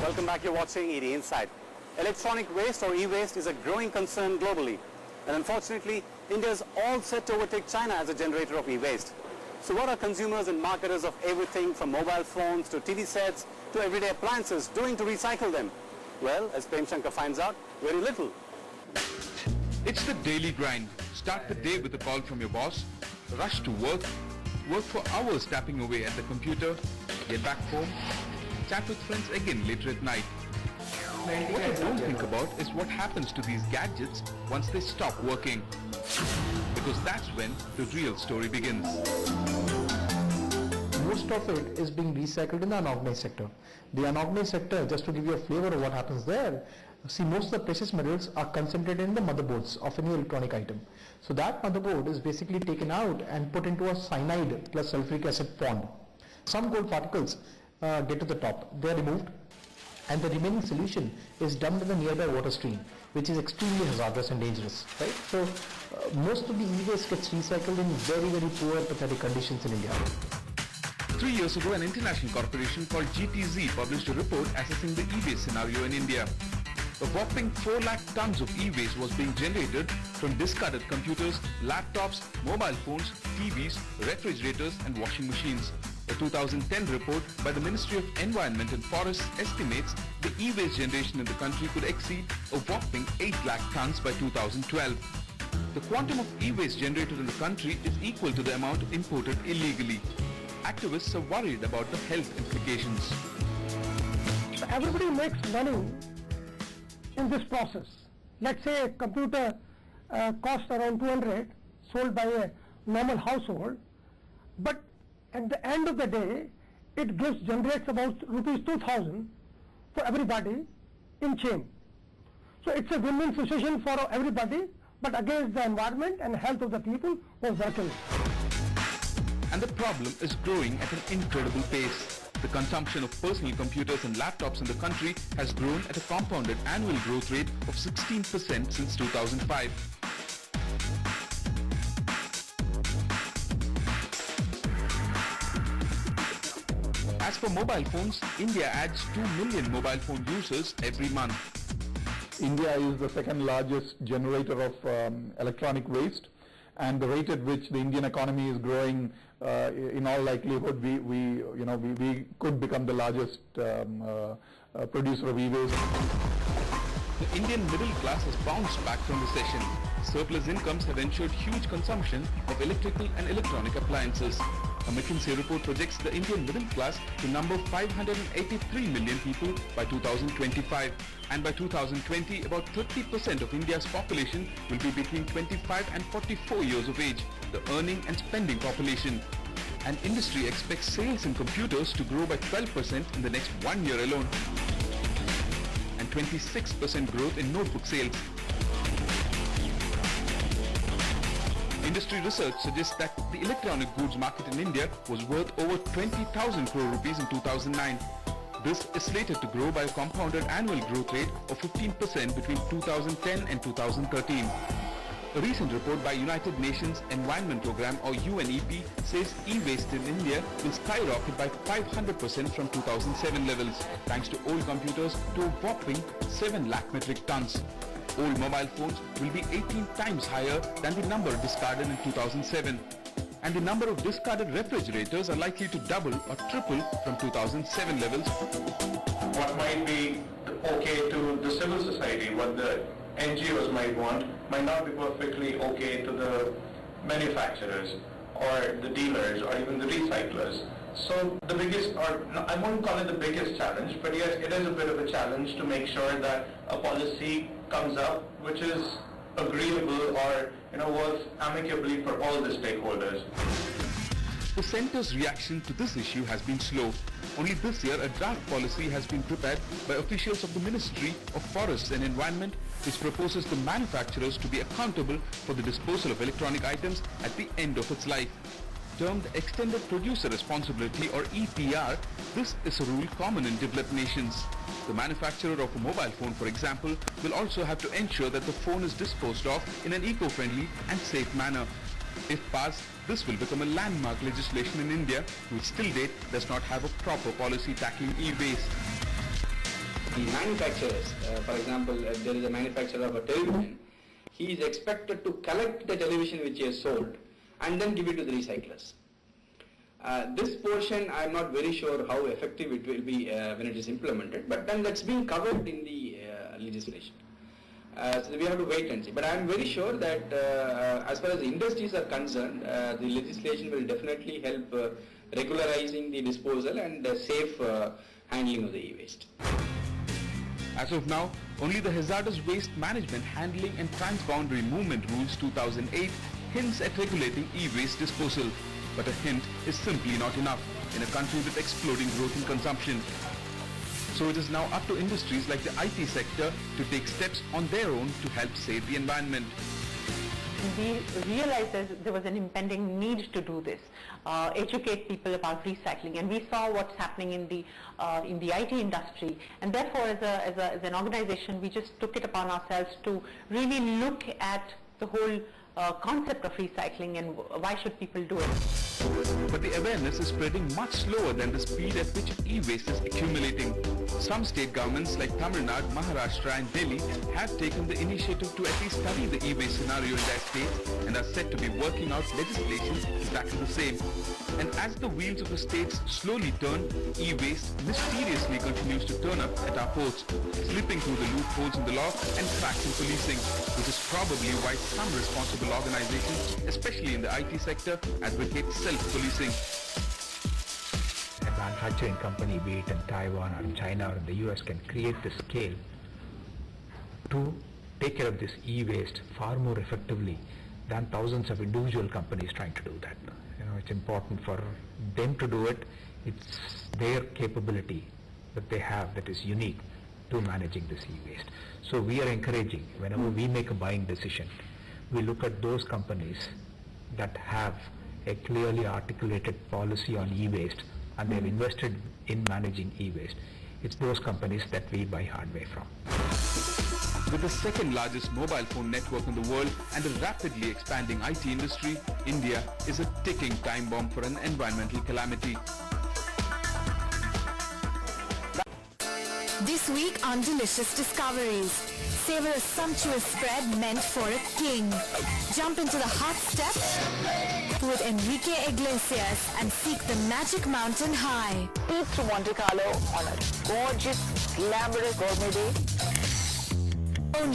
Welcome back. You're watching ED Insight. Electronic waste or e-waste is a growing concern globally. And unfortunately, India is all set to overtake China as a generator of e-waste. So what are consumers and marketers of everything from mobile phones to TV sets to everyday appliances doing to recycle them? Well, as Prem Shankar finds out, very little. It's the daily grind. Start the day with a call from your boss, rush to work for hours tapping away at the computer, get back home, chat with friends again later at night. What you don't think about is what happens to these gadgets once they stop working. Because that's when the real story begins. Most of it is being recycled in the unorganized sector. The unorganized sector, just to give you a flavor of what happens there, see, most of the precious metals are concentrated in the motherboards of any electronic item. So that motherboard is basically taken out and put into a cyanide plus sulfuric acid pond. Some gold particles get to the top, they are removed, and the remaining solution is dumped in the nearby water stream, which is extremely hazardous and dangerous, right? So most of the e-waste gets recycled in very, very poor, pathetic conditions in India. 3 years ago, an international corporation called GTZ published a report assessing the e-waste scenario in India. A whopping 4 lakh tons of e-waste was being generated from discarded computers, laptops, mobile phones, TVs, refrigerators and washing machines. A 2010 report by the Ministry of Environment and Forests estimates the e-waste generation in the country could exceed a whopping 8 lakh tons by 2012. The quantum of e-waste generated in the country is equal to the amount imported illegally. Activists are worried about the health implications. Everybody makes money in this process. Let's say a computer costs around 200, sold by a normal household, but at the end of the day, it generates about rupees 2,000 for everybody in chain. So it's a win-win situation for everybody, but against the environment and health of the people who are working. And the problem is growing at an incredible pace. The consumption of personal computers and laptops in the country has grown at a compounded annual growth rate of 16% since 2005. As for mobile phones, India adds 2 million mobile phone users every month. India is the second largest generator of electronic waste, and the rate at which the Indian economy is growing, in all likelihood, we could become the largest producer of e-waste. The Indian middle class has bounced back from recession. Surplus incomes have ensured huge consumption of electrical and electronic appliances. A McKinsey report projects the Indian middle class to number 583 million people by 2025. And by 2020, about 30% of India's population will be between 25 and 44 years of age, the earning and spending population. And industry expects sales in computers to grow by 12% in the next 1 year alone, and 26% growth in notebook sales. Industry research suggests that the electronic goods market in India was worth over 20,000 crore rupees in 2009. This is slated to grow by a compounded annual growth rate of 15% between 2010 and 2013. A recent report by United Nations Environment Programme or UNEP says e-waste in India will skyrocket by 500% from 2007 levels, thanks to old computers to a whopping 7 lakh metric tons. Old mobile phones will be 18 times higher than the number discarded in 2007. And the number of discarded refrigerators are likely to double or triple from 2007 levels. What might be okay to the civil society, what the NGOs might want, might not be perfectly okay to the manufacturers or the dealers or even the recyclers. So the biggest, or I won't call it the biggest challenge, but yes, it is a bit of a challenge to make sure that a policy comes up which is agreeable or works amicably for all the stakeholders. The centre's reaction to this issue has been slow. Only this year, a draft policy has been prepared by officials of the Ministry of Forests and Environment, which proposes the manufacturers to be accountable for the disposal of electronic items at the end of its life. Termed Extended Producer Responsibility or EPR, this is a rule common in developed nations. The manufacturer of a mobile phone, for example, will also have to ensure that the phone is disposed of in an eco-friendly and safe manner. If passed, this will become a landmark legislation in India, which till date does not have a proper policy tackling e-waste. the manufacturers, for example, if there is a manufacturer of a television, he is expected to collect the television which he has sold and then give it to the recyclers. This portion I am not very sure how effective it will be when it is implemented, but then that's being covered in the legislation. So we have to wait and see. But I am very sure that as far as the industries are concerned, the legislation will definitely help regularizing the disposal and safe handling of the e-waste. As of now, only the Hazardous Waste Management Handling and Transboundary Movement Rules 2008 hints at regulating e-waste disposal. But a hint is simply not enough in a country with exploding growth in consumption. So it is now up to industries like the IT sector to take steps on their own to help save the environment. We realized that there was an impending need to do this, educate people about recycling, and we saw what's happening in the IT industry, and therefore as an organization we just took it upon ourselves to really look at the whole concept of recycling and why should people do it. But the awareness is spreading much slower than the speed at which e-waste is accumulating. Some state governments like Tamil Nadu, Maharashtra and Delhi have taken the initiative to at least study the e-waste scenario in their states and are said to be working out legislation to tackle the same. And as the wheels of the states slowly turn, e-waste mysteriously continues to turn up at our ports, slipping through the loopholes in the law and cracks in policing, which is probably why some responsible organizations, especially in the IT sector, advocate self-policing. A manufacturing company, be it in Taiwan or in China or in the US, can create the scale to take care of this e-waste far more effectively than thousands of individual companies trying to do that. It's important for them to do it. It's their capability that they have that is unique to managing this e-waste. So we are encouraging, whenever we make a buying decision, we look at those companies that have a clearly articulated policy on e-waste and they've invested in managing e-waste. It's those companies that we buy hardware from. With the second largest mobile phone network in the world and a rapidly expanding IT industry, India is a ticking time bomb for an environmental calamity. This week on Delicious Discoveries, savor a sumptuous spread meant for a king. Jump into the hot step with Enrique Iglesias and seek the magic mountain high. Eat through Monte Carlo on a gorgeous, glamorous gourmet day